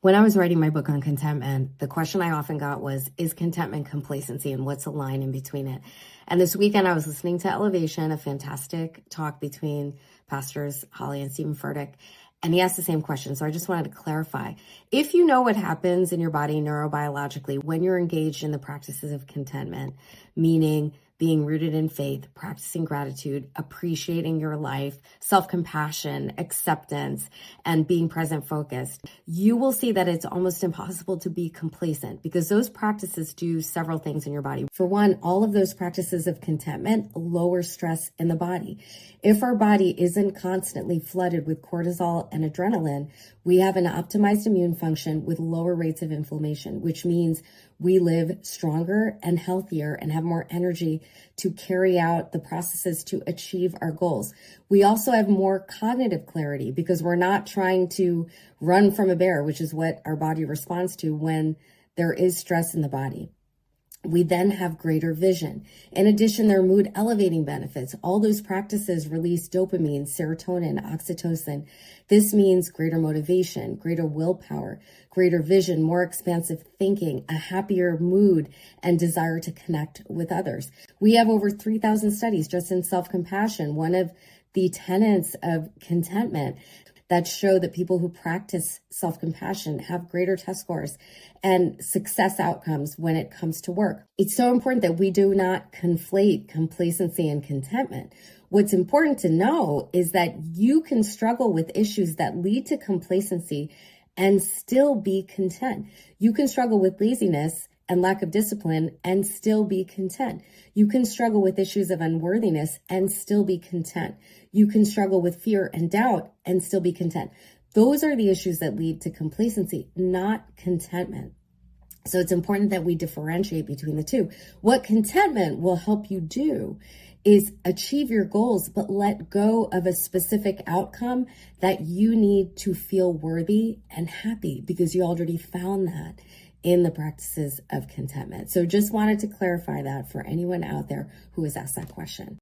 When I was writing my book on contentment, the question I often got was, is contentment complacency, and what's the line in between it? And this weekend I was listening to Elevation, a fantastic talk between pastors Holly and Stephen Furtick, and he asked the same question. So I just wanted to clarify. If you know what happens in your body neurobiologically when you're engaged in the practices of contentment, meaning being rooted in faith, practicing gratitude, appreciating your life, self-compassion, acceptance, and being present focused, you will see that it's almost impossible to be complacent because those practices do several things in your body. For one, all of those practices of contentment lower stress in the body. If our body isn't constantly flooded with cortisol and adrenaline, we have an optimized immune function with lower rates of inflammation, which means we live stronger and healthier and have more energy to carry out the processes to achieve our goals. We also have more cognitive clarity because we're not trying to run from a bear, which is what our body responds to when there is stress in the body. We then have greater vision. In addition, there are mood elevating benefits. All those practices release dopamine, serotonin, oxytocin. This means greater motivation, greater willpower, greater vision, more expansive thinking, a happier mood, and desire to connect with others. We have over 3,000 studies just in self-compassion, one of the tenets of contentment, that show that people who practice self-compassion have greater test scores and success outcomes when it comes to work. It's so important that we do not conflate complacency and contentment. What's important to know is that you can struggle with issues that lead to complacency and still be content. You can struggle with laziness and lack of discipline and still be content. You can struggle with issues of unworthiness and still be content. You can struggle with fear and doubt and still be content. Those are the issues that lead to complacency, not contentment. So it's important that we differentiate between the two. What contentment will help you do is achieve your goals, but let go of a specific outcome that you need to feel worthy and happy because you already found that in the practices of contentment. So just wanted to clarify that for anyone out there who has asked that question.